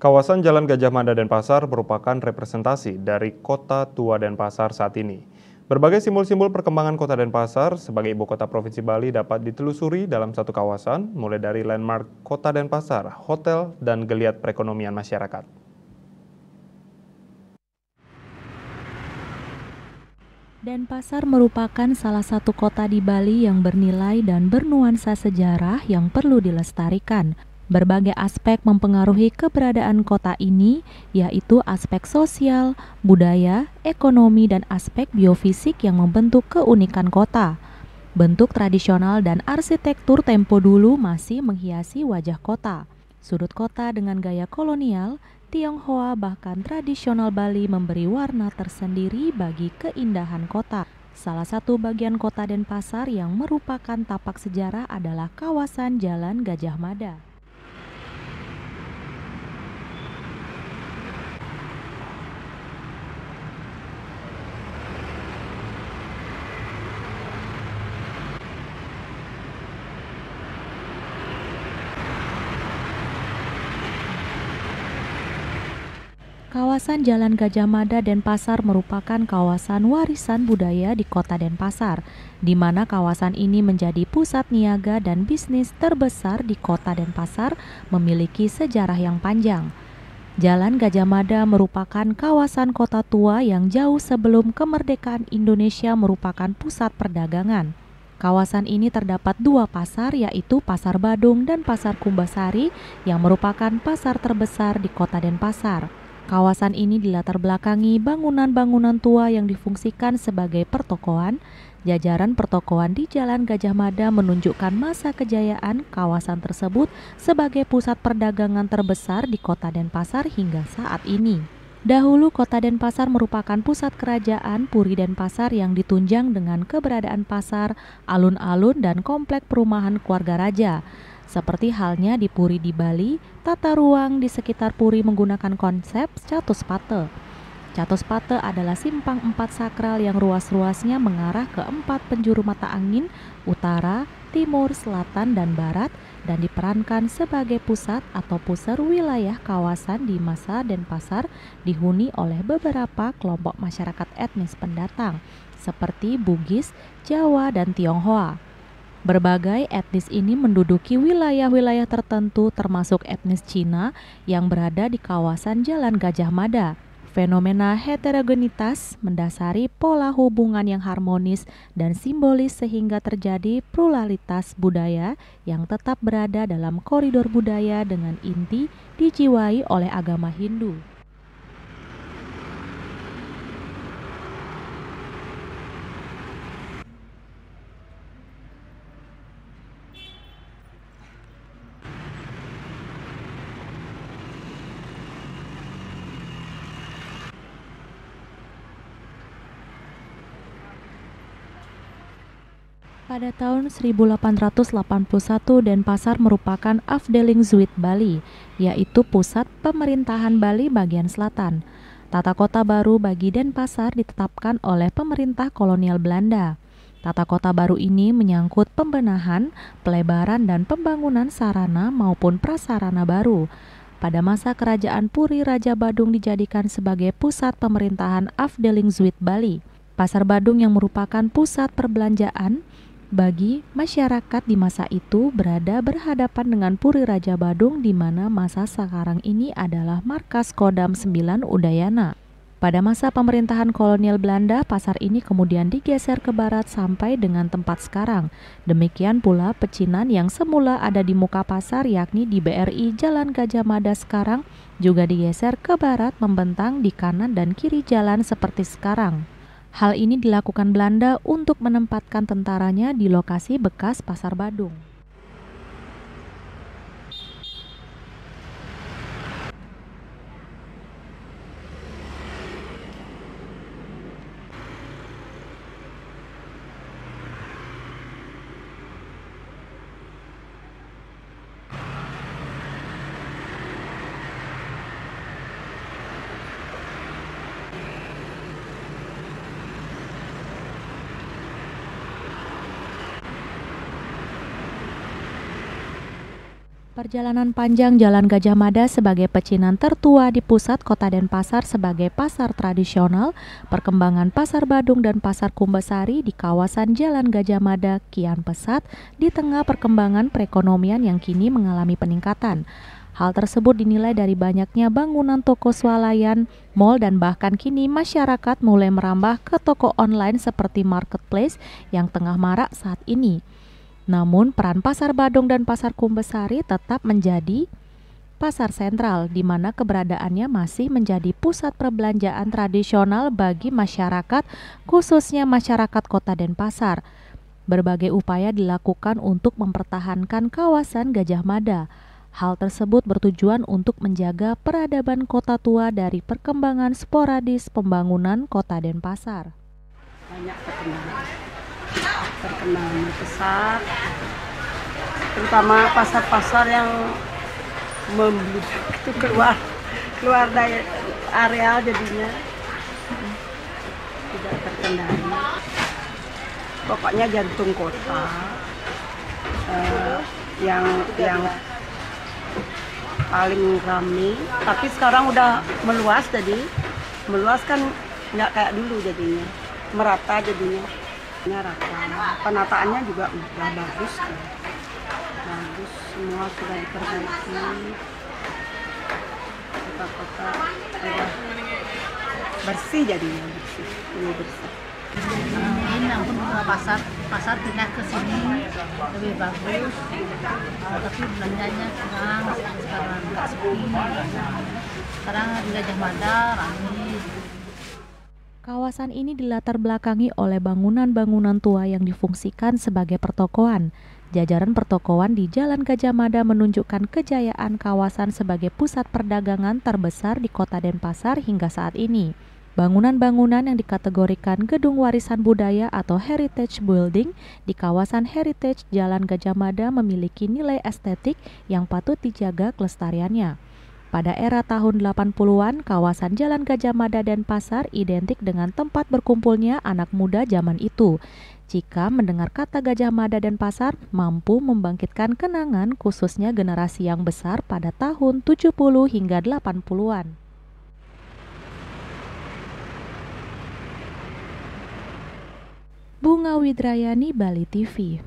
Kawasan Jalan Gajah Mada Denpasar merupakan representasi dari kota tua Denpasar saat ini. Berbagai simbol-simbol perkembangan kota Denpasar sebagai ibu kota Provinsi Bali dapat ditelusuri dalam satu kawasan, mulai dari landmark kota Denpasar, hotel, dan geliat perekonomian masyarakat. Denpasar merupakan salah satu kota di Bali yang bernilai dan bernuansa sejarah yang perlu dilestarikan. Berbagai aspek mempengaruhi keberadaan kota ini, yaitu aspek sosial, budaya, ekonomi, dan aspek biofisik yang membentuk keunikan kota. Bentuk tradisional dan arsitektur tempo dulu masih menghiasi wajah kota. Sudut kota dengan gaya kolonial, Tionghoa bahkan tradisional Bali memberi warna tersendiri bagi keindahan kota. Salah satu bagian kota Denpasar yang merupakan tapak sejarah adalah kawasan Jalan Gajah Mada. Kawasan Jalan Gajah Mada Denpasar merupakan kawasan warisan budaya di kota Denpasar, di mana kawasan ini menjadi pusat niaga dan bisnis terbesar di kota Denpasar, memiliki sejarah yang panjang. Jalan Gajah Mada merupakan kawasan kota tua yang jauh sebelum kemerdekaan Indonesia merupakan pusat perdagangan. Kawasan ini terdapat dua pasar, yaitu Pasar Badung dan Pasar Kumbasari, yang merupakan pasar terbesar di kota Denpasar. Kawasan ini dilatar belakangi bangunan-bangunan tua yang difungsikan sebagai pertokoan. Jajaran pertokoan di Jalan Gajah Mada menunjukkan masa kejayaan kawasan tersebut sebagai pusat perdagangan terbesar di kota Denpasar hingga saat ini. Dahulu kota Denpasar merupakan pusat kerajaan Puri Denpasar yang ditunjang dengan keberadaan pasar, alun-alun, dan komplek perumahan keluarga raja. Seperti halnya di Puri di Bali, tata ruang di sekitar Puri menggunakan konsep Chatuspate. Chatuspate adalah simpang 4 sakral yang ruas-ruasnya mengarah ke 4 penjuru mata angin, utara, timur, selatan, dan barat, dan diperankan sebagai pusat atau pusar wilayah kawasan di masa Denpasar dihuni oleh beberapa kelompok masyarakat etnis pendatang, seperti Bugis, Jawa, dan Tionghoa. Berbagai etnis ini menduduki wilayah-wilayah tertentu termasuk etnis Cina yang berada di kawasan Jalan Gajah Mada. Fenomena heterogenitas mendasari pola hubungan yang harmonis dan simbolis sehingga terjadi pluralitas budaya yang tetap berada dalam koridor budaya dengan inti dijiwai oleh agama Hindu. Pada tahun 1881, Denpasar merupakan Afdelingswit Bali, yaitu pusat pemerintahan Bali bagian selatan. Tata kota baru bagi Denpasar ditetapkan oleh pemerintah kolonial Belanda. Tata kota baru ini menyangkut pembenahan, pelebaran, dan pembangunan sarana maupun prasarana baru. Pada masa kerajaan Puri, Raja Badung dijadikan sebagai pusat pemerintahan Afdelingswit Bali. Pasar Badung yang merupakan pusat perbelanjaan bagi masyarakat di masa itu berada berhadapan dengan Puri Raja Badung, di mana masa sekarang ini adalah markas Kodam 9 Udayana. Pada masa pemerintahan kolonial Belanda, pasar ini kemudian digeser ke barat sampai dengan tempat sekarang. Demikian pula pecinan yang semula ada di muka pasar, yakni di BRI Jalan Gajah Mada sekarang, juga digeser ke barat membentang di kanan dan kiri jalan seperti sekarang. Hal ini dilakukan Belanda untuk menempatkan tentaranya di lokasi bekas Pasar Badung. Perjalanan panjang Jalan Gajah Mada sebagai pecinan tertua di pusat kota Denpasar sebagai pasar tradisional, perkembangan Pasar Badung dan Pasar Kumbasari di kawasan Jalan Gajah Mada kian pesat di tengah perkembangan perekonomian yang kini mengalami peningkatan. Hal tersebut dinilai dari banyaknya bangunan toko swalayan, mal, dan bahkan kini masyarakat mulai merambah ke toko online seperti marketplace yang tengah marak saat ini. Namun, peran Pasar Badung dan Pasar Kumbasari tetap menjadi pasar sentral, di mana keberadaannya masih menjadi pusat perbelanjaan tradisional bagi masyarakat, khususnya masyarakat kota Denpasar. Berbagai upaya dilakukan untuk mempertahankan kawasan Gajah Mada. Hal tersebut bertujuan untuk menjaga peradaban kota tua dari perkembangan sporadis pembangunan kota Denpasar. Banyak perkembangan besar, terutama pasar-pasar yang membludak itu keluar dari areal, jadinya tidak terkendali. Pokoknya jantung kota yang paling ramai, tapi sekarang udah meluas, jadi meluas kan nggak kayak dulu, jadinya merata, jadinya rata. Penataannya juga udah bagus kan. Bagus, semua sudah diperbaiki. Kota-kota sudah bersih, jadinya bersih, lebih bersih. Ini ampun pasar pindah ke sini lebih bagus, tapi belanjanya kurang, sekarang nggak sepi. Sekarang di Gajah Mada ramai. Kawasan ini dilatar belakangi oleh bangunan-bangunan tua yang difungsikan sebagai pertokoan. Jajaran pertokoan di Jalan Gajah Mada menunjukkan kejayaan kawasan sebagai pusat perdagangan terbesar di kota Denpasar hingga saat ini. Bangunan-bangunan yang dikategorikan gedung warisan budaya atau heritage building di kawasan heritage Jalan Gajah Mada memiliki nilai estetik yang patut dijaga kelestariannya. Pada era tahun 80-an, kawasan Jalan Gajah Mada Denpasar identik dengan tempat berkumpulnya anak muda zaman itu. Jika mendengar kata Gajah Mada Denpasar, mampu membangkitkan kenangan khususnya generasi yang besar pada tahun 70 hingga 80-an. Bunga Widrayani, Bali TV.